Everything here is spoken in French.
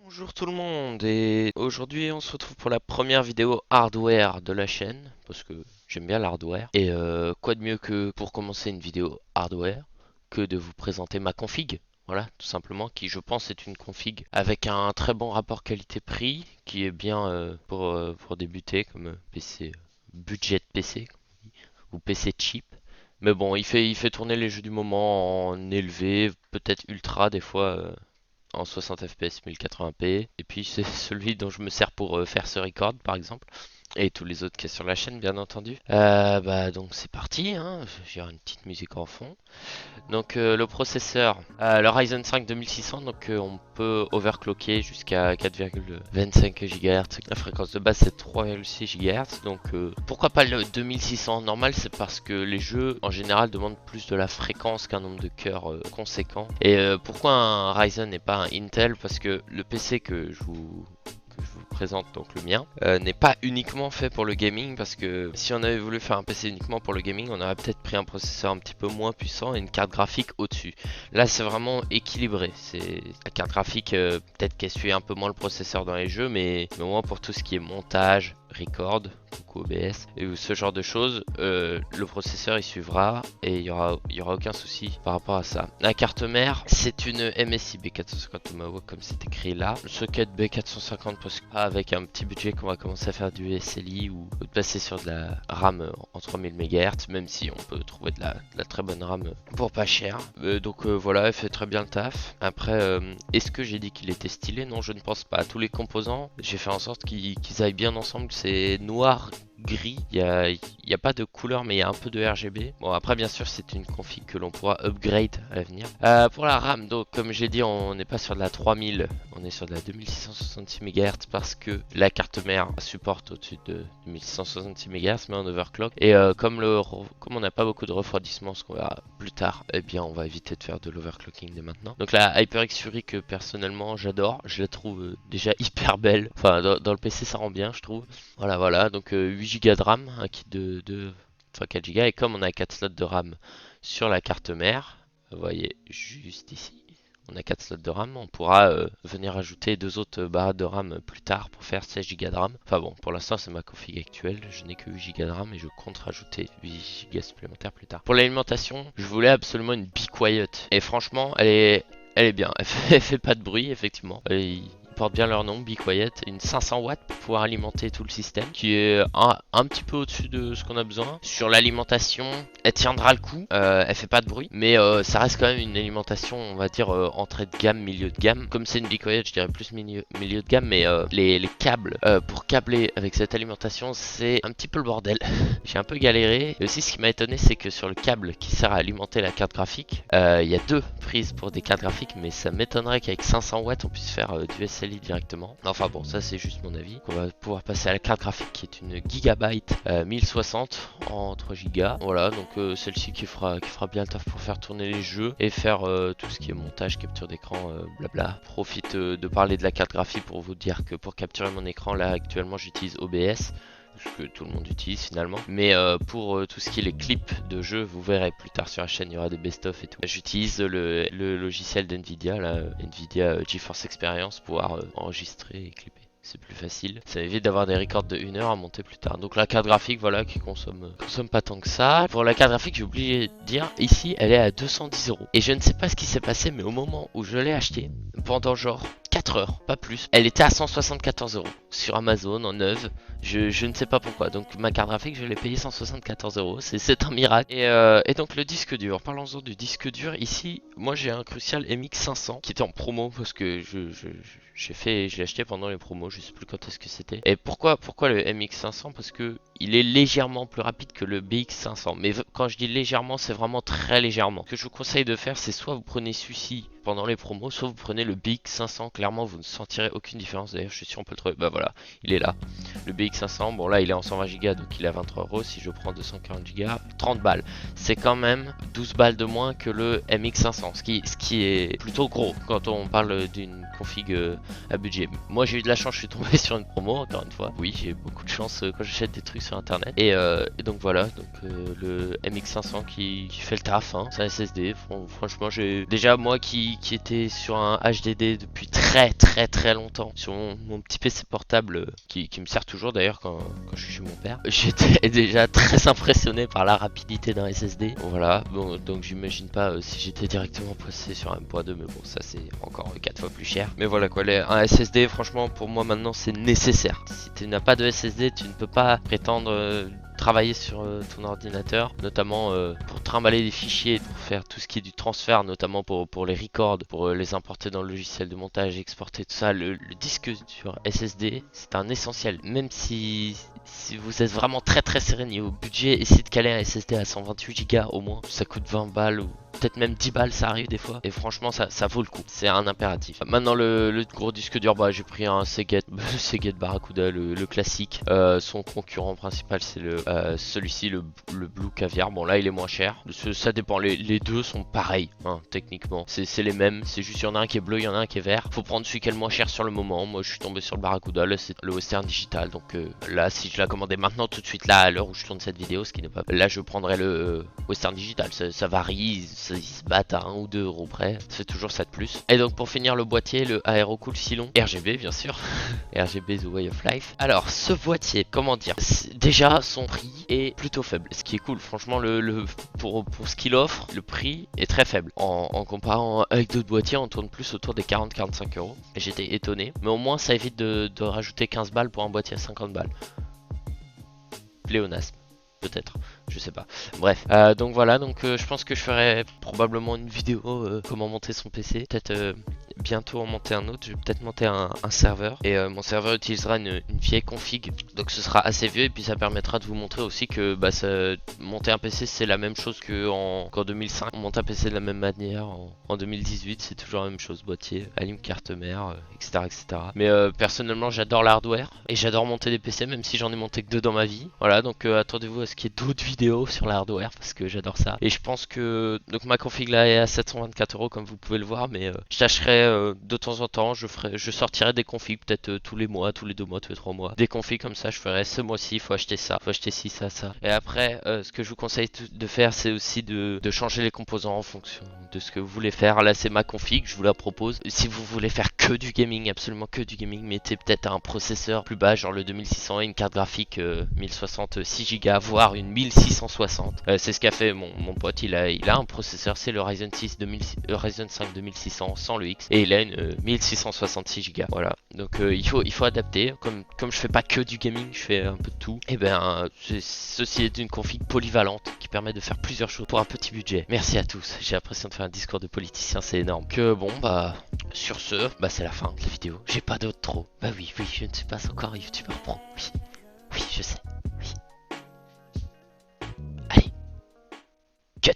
Bonjour tout le monde et aujourd'hui on se retrouve pour la première vidéo hardware de la chaîne parce que j'aime bien l'hardware et quoi de mieux que pour commencer une vidéo hardware que de vous présenter ma config. Voilà, tout simplement, qui je pense est une config avec un très bon rapport qualité-prix qui est bien pour débuter comme PC budget PC ou PC cheap. Mais bon, il fait tourner les jeux du moment en élevé, peut-être ultra des fois en 60 fps 1080p. Et puis c'est celui dont je me sers pour faire ce record par exemple. Et tous les autres qui sont sur la chaîne bien entendu. Bah donc c'est parti, hein. J'ai une petite musique en fond. Donc le processeur, le Ryzen 5 2600, donc on peut overclocker jusqu'à 4,25 GHz. La fréquence de base c'est 3,6 GHz. Donc pourquoi pas le 2600 normal, c'est parce que les jeux en général demandent plus de la fréquence qu'un nombre de cœurs conséquent. Et pourquoi un Ryzen et pas un Intel? Parce que le PC que je vous présente, donc le mien, n'est pas uniquement fait pour le gaming, parce que si on avait voulu faire un PC uniquement pour le gaming, on aurait peut-être pris un processeur un petit peu moins puissant et une carte graphique au-dessus. Là c'est vraiment équilibré, c'est la carte graphique peut-être qu'elle suit un peu moins le processeur dans les jeux, mais au moins pour tout ce qui est montage, record, coucou OBS et ce genre de choses, le processeur il suivra et il y aura aucun souci par rapport à ça. La carte mère, c'est une MSI B450 Tomahawk comme c'est écrit là. Le socket B450 parce que avec un petit budget qu'on va commencer à faire du SLI ou de passer sur de la RAM en 3000 MHz, même si on peut trouver de la très bonne RAM pour pas cher. Donc voilà, elle fait très bien le taf. Après, est-ce que j'ai dit qu'il était stylé? Non, je ne pense pas. Tous les composants, j'ai fait en sorte qu'ils aillent bien ensemble. C'est noir, gris, il y a pas de couleur mais il y a un peu de RGB. Bon après bien sûr c'est une config que l'on pourra upgrade à l'avenir. Pour la RAM, donc comme j'ai dit on n'est pas sur de la 3000, on est sur de la 2666 MHz parce que la carte mère supporte au-dessus de 2666 MHz mais en overclock. Et comme on n'a pas beaucoup de refroidissement, ce qu'on verra plus tard, eh bien on va éviter de faire de l'overclocking dès maintenant. Donc la HyperX Fury que personnellement j'adore, je la trouve déjà hyper belle. Enfin dans le PC ça rend bien je trouve. Voilà, donc 8 Go de RAM, un kit enfin 4 Go, et comme on a 4 slots de RAM sur la carte mère, vous voyez juste ici, on a 4 slots de RAM, on pourra venir ajouter deux autres barres de RAM plus tard pour faire 16 Go de RAM. Enfin bon, pour l'instant c'est ma config actuelle, je n'ai que 8 Go de RAM et je compte rajouter 8 Go supplémentaires plus tard. Pour l'alimentation, je voulais absolument une Be Quiet, et franchement elle est bien, elle fait pas de bruit effectivement. Portent bien leur nom, Be Quiet, une 500 watts pour pouvoir alimenter tout le système, qui est un petit peu au-dessus de ce qu'on a besoin. Sur l'alimentation, elle tiendra le coup, elle fait pas de bruit, mais ça reste quand même une alimentation, on va dire, entrée de gamme, milieu de gamme. Comme c'est une Be Quiet, je dirais plus milieu de gamme, mais les câbles pour câbler avec cette alimentation, c'est un petit peu le bordel. J'ai un peu galéré. Et aussi, ce qui m'a étonné, c'est que sur le câble qui sert à alimenter la carte graphique, il y a deux prises pour des cartes graphiques, mais ça m'étonnerait qu'avec 500 watts, on puisse faire du SLI directement. Enfin bon, ça c'est juste mon avis. On va pouvoir passer à la carte graphique qui est une Gigabyte 1060 en 3 Go. Voilà, donc celle-ci qui fera bien le taf pour faire tourner les jeux et faire tout ce qui est montage, capture d'écran, blabla. Profite de parler de la carte graphique pour vous dire que pour capturer mon écran, là actuellement j'utilise OBS, ce que tout le monde utilise finalement, mais pour tout ce qui est les clips de jeu, vous verrez plus tard sur la chaîne, il y aura des best-of et tout. J'utilise le logiciel d'NVIDIA, là, NVIDIA GeForce Experience, pour pouvoir enregistrer et clipper. C'est plus facile, ça évite d'avoir des records de 1 heure à monter plus tard. Donc la carte graphique, voilà, qui consomme pas tant que ça. Pour la carte graphique, j'ai oublié de dire, ici elle est à 210 euros. Et je ne sais pas ce qui s'est passé, mais au moment où je l'ai acheté, pendant genre 4 heures, pas plus, elle était à 174 euros sur Amazon en neuve. Je ne sais pas pourquoi. Donc ma carte graphique, je l'ai payé 174 euros. C'est un miracle. Et donc le disque dur. Parlons-en du disque dur. Ici, moi j'ai un Crucial MX 500 qui était en promo parce que je l'ai acheté pendant les promos. Je sais plus quand est-ce que c'était. Et pourquoi le MX 500? Parce que il est légèrement plus rapide que le BX 500. Mais quand je dis légèrement, c'est vraiment très légèrement. Ce que je vous conseille de faire, c'est soit vous prenez celui-ci pendant les promos, soit vous prenez le BX 500. Clairement, vous ne sentirez aucune différence. D'ailleurs, je suis sûr on peut le trouver. Bah voilà, il est là. Le BX 500, bon là il est en 120 Go donc il est à 23 euros. Si je prends 240 Go, 30 balles. C'est quand même 12 balles de moins que le MX 500, ce qui est plutôt gros quand on parle d'une config à budget. Moi j'ai eu de la chance, je suis tombé sur une promo encore une fois. Oui, j'ai beaucoup de chance quand j'achète des trucs sur internet. Et donc voilà, donc le MX 500 qui fait le taf, hein. C'est un SSD. Franchement, j'ai déjà moi qui était sur un HDD depuis très très longtemps sur mon petit PC portable qui me sert toujours d'ailleurs quand je suis chez mon père. J'étais déjà très impressionné par la rapidité d'un SSD. Voilà, bon, donc j'imagine pas si j'étais directement passé sur un M.2, mais bon, ça c'est encore 4 fois plus cher. Mais voilà quoi, un SSD, franchement, pour moi maintenant c'est nécessaire. Si tu n'as pas de SSD, tu ne peux pas prétendre travailler sur ton ordinateur, notamment pour trimballer les fichiers, pour faire tout ce qui est du transfert, notamment pour les records, pour les importer dans le logiciel de montage, exporter tout ça. Le disque sur SSD, c'est un essentiel. Même si vous êtes vraiment très serré niveau budget, essayez de caler un SSD à 128 Go au moins. Ça coûte 20 balles ou peut-être même 10 balles, ça arrive des fois. Et franchement, ça vaut le coup. C'est un impératif. Maintenant, le gros disque dur, bah, j'ai pris un Seagate, Seagate Barracuda, le classique. Son concurrent principal, c'est celui-ci, le Blue Caviar. Bon, là, il est moins cher. Ça dépend. Les deux sont pareils, hein, techniquement. C'est les mêmes. C'est juste, il y en a un qui est bleu, il y en a un qui est vert. Faut prendre celui qui est le moins cher sur le moment. Moi, je suis tombé sur le Barracuda. Là, c'est le Western Digital. Donc là, si je la commandais maintenant, tout de suite, là, à l'heure où je tourne cette vidéo, ce qui n'est pas. Là, je prendrais le Western Digital. Ça varie. Ils se battent à 1 ou 2 euros près, c'est toujours ça de plus. Et donc pour finir le boîtier, le Aerocool Silon RGB bien sûr, RGB The Way of Life. Alors ce boîtier, comment dire, déjà son prix est plutôt faible, ce qui est cool. Franchement pour ce qu'il offre, le prix est très faible. En comparant avec d'autres boîtiers, on tourne plus autour des 40-45 euros. Et j'étais étonné, mais au moins ça évite de rajouter 15 balles pour un boîtier à 50 balles. Pléonasme. Peut-être, je sais pas. Bref, donc voilà, donc je pense que je ferai probablement une vidéo comment monter son PC. Peut-être bientôt en monter un autre. Je vais peut-être monter un serveur. Et mon serveur utilisera une vieille config. Donc ce sera assez vieux et puis ça permettra de vous montrer aussi que bah, monter un PC c'est la même chose qu'en 2005. On monte un PC de la même manière en 2018, c'est toujours la même chose. Boîtier, allume carte mère, etc. Mais personnellement j'adore l'hardware et j'adore monter des PC même si j'en ai monté que 2 dans ma vie. Voilà, donc attendez-vous à ce qu'il y ait d'autres vidéos sur l'hardware parce que j'adore ça. Et je pense que donc ma config là est à 724 euros comme vous pouvez le voir, mais je tâcherai de temps en temps, je sortirai des configs peut-être tous les mois, tous les 2 mois, tous les 3 mois. Des configs comme ça, je ferai ce mois-ci, il faut acheter ça, faut acheter ci, ça. Et après, ce que je vous conseille de faire, c'est aussi de changer les composants en fonction de ce que vous voulez faire. Là, c'est ma config, je vous la propose. Si vous voulez faire que du gaming, absolument que du gaming, mettez peut-être un processeur plus bas, genre le 2600 et une carte graphique 1060 6 Go, voire une 1660. C'est ce qu'a fait mon pote, il a un processeur, c'est le Ryzen 5 2600 sans le X, et il a une 1666 Go. Voilà, donc il faut adapter. Comme je fais pas que du gaming, je fais un peu de tout. Et ben, ceci est une config polyvalente qui permet de faire plusieurs choses pour un petit budget. Merci à tous. J'ai l'impression de faire un discours de politicien, c'est énorme. Que bon, bah, sur ce, bah, c'est la fin de la vidéo. J'ai pas d'autre trop. Bah oui, je ne suis pas encore un youtubeur pro. Oui, je sais. Oui. Allez, cut.